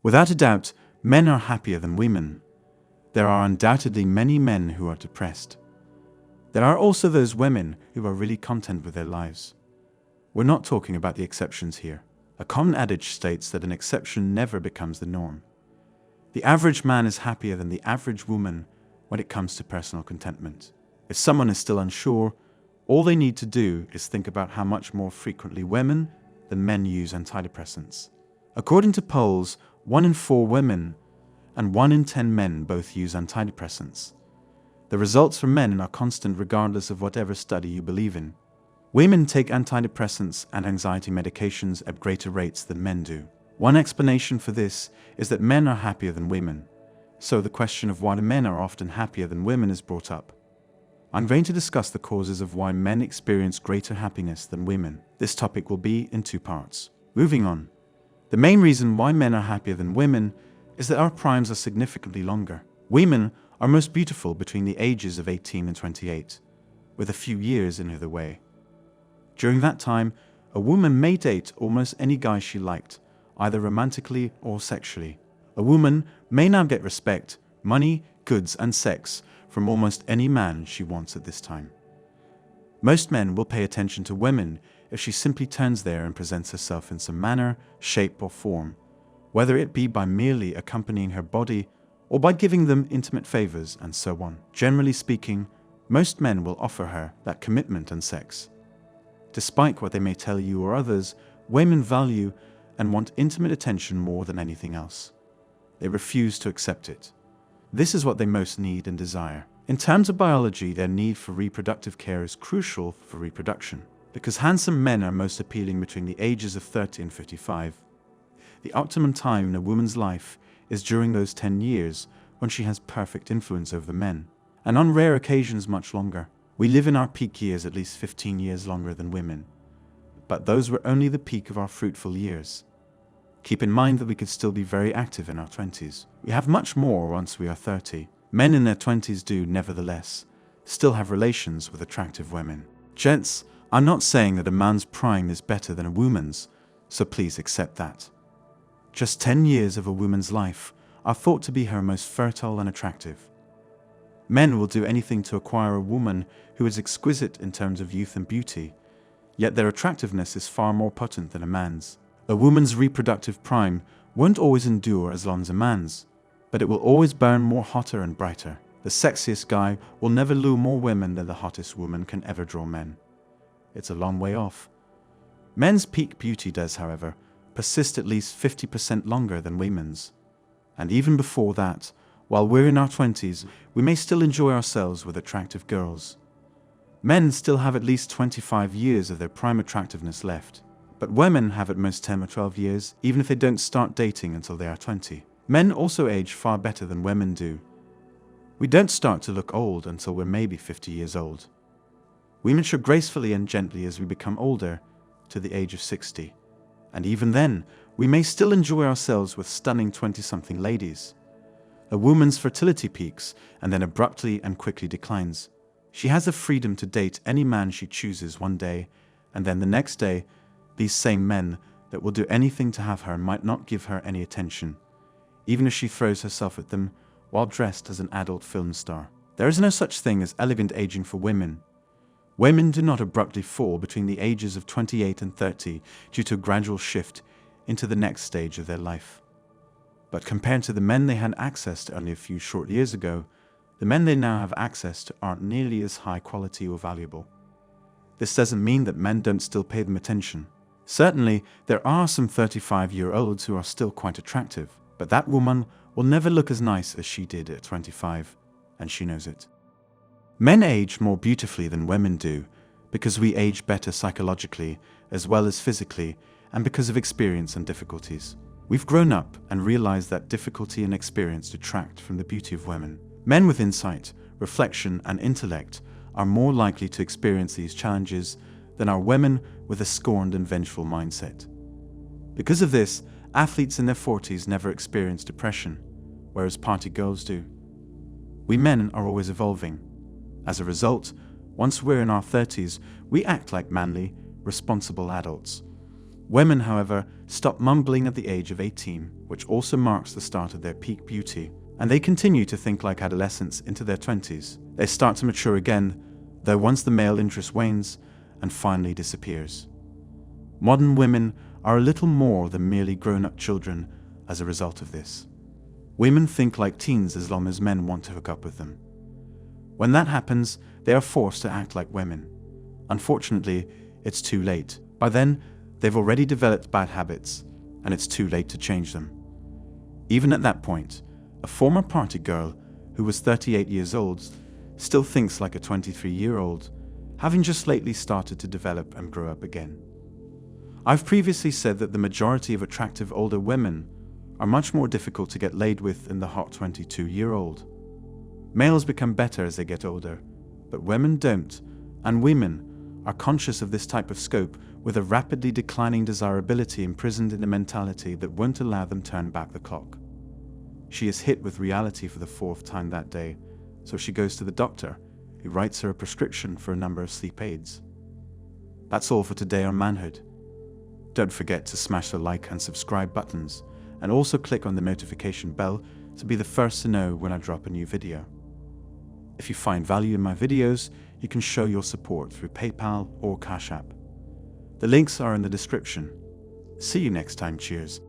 Without a doubt, men are happier than women. There are undoubtedly many men who are depressed. There are also those women who are really content with their lives. We're not talking about the exceptions here. A common adage states that an exception never becomes the norm. The average man is happier than the average woman when it comes to personal contentment. If someone is still unsure, all they need to do is think about how much more frequently women than men use antidepressants. According to polls, 1 in 4 women and 1 in 10 men both use antidepressants. The results for men are constant regardless of whatever study you believe in. Women take antidepressants and anxiety medications at greater rates than men do. One explanation for this is that men are happier than women, so the question of why men are often happier than women is brought up. I'm going to discuss the causes of why men experience greater happiness than women. This topic will be in 2 parts. Moving on. The main reason why men are happier than women is that our primes are significantly longer. Women are most beautiful between the ages of 18 and 28, with a few years in either way. During that time, a woman may date almost any guy she liked, either romantically or sexually. A woman may now get respect, money, goods, and sex from almost any man she wants at this time. Most men will pay attention to women if she simply turns there and presents herself in some manner, shape, or form, whether it be by merely accompanying her body or by giving them intimate favors and so on. Generally speaking, most men will offer her that commitment and sex. Despite what they may tell you or others, women value and want intimate attention more than anything else. They refuse to accept it. This is what they most need and desire. In terms of biology, their need for reproductive care is crucial for reproduction. Because handsome men are most appealing between the ages of 30 and 55, the optimum time in a woman's life is during those 10 years when she has perfect influence over men, and on rare occasions much longer. We live in our peak years at least 15 years longer than women, but those were only the peak of our fruitful years. Keep in mind that we could still be very active in our 20s. We have much more once we are 30. Men in their 20s do, nevertheless, still have relations with attractive women. Gents, I'm not saying that a man's prime is better than a woman's, so please accept that. Just 10 years of a woman's life are thought to be her most fertile and attractive. Men will do anything to acquire a woman who is exquisite in terms of youth and beauty, yet their attractiveness is far more potent than a man's. A woman's reproductive prime won't always endure as long as a man's, but it will always burn more hotter and brighter. The sexiest guy will never lure more women than the hottest woman can ever draw men. It's a long way off. Men's peak beauty does, however, persist at least 50% longer than women's. And even before that, while we're in our 20s, we may still enjoy ourselves with attractive girls. Men still have at least 25 years of their prime attractiveness left, but women have at most 10 or 12 years, even if they don't start dating until they are 20. Men also age far better than women do. We don't start to look old until we're maybe 50 years old. We mature gracefully and gently as we become older, to the age of 60. And even then, we may still enjoy ourselves with stunning 20-something ladies. A woman's fertility peaks and then abruptly and quickly declines. She has the freedom to date any man she chooses one day, and then the next day, these same men that will do anything to have her might not give her any attention, even if she throws herself at them while dressed as an adult film star. There is no such thing as elegant aging for women. Women do not abruptly fall between the ages of 28 and 30 due to a gradual shift into the next stage of their life. But compared to the men they had access to only a few short years ago, the men they now have access to aren't nearly as high quality or valuable. This doesn't mean that men don't still pay them attention. Certainly, there are some 35-year-olds who are still quite attractive, but that woman will never look as nice as she did at 25, and she knows it. Men age more beautifully than women do, because we age better psychologically as well as physically, and because of experience and difficulties. We've grown up and realized that difficulty and experience detract from the beauty of women. Men with insight, reflection, and intellect are more likely to experience these challenges than are women with a scorned and vengeful mindset. Because of this, athletes in their 40s never experience depression, whereas party girls do. We men are always evolving. As a result, once we're in our 30s, we act like manly, responsible adults. Women, however, stop mumbling at the age of 18, which also marks the start of their peak beauty, and they continue to think like adolescents into their 20s. They start to mature again, though once the male interest wanes and finally disappears. Modern women are a little more than merely grown-up children as a result of this. Women think like teens as long as men want to hook up with them. When that happens, they are forced to act like women. Unfortunately, it's too late. By then, they've already developed bad habits, and it's too late to change them. Even at that point, a former party girl who was 38 years old still thinks like a 23-year-old, having just lately started to develop and grow up again. I've previously said that the majority of attractive older women are much more difficult to get laid with than the hot 22-year-old. Males become better as they get older, but women don't, and women are conscious of this type of scope with a rapidly declining desirability imprisoned in a mentality that won't allow them turn back the clock. She is hit with reality for the 4th time that day, so she goes to the doctor, who writes her a prescription for a number of sleep aids. That's all for today on Manhood. Don't forget to smash the like and subscribe buttons, and also click on the notification bell to be the first to know when I drop a new video. If you find value in my videos, you can show your support through PayPal or Cash App. The links are in the description. See you next time, cheers.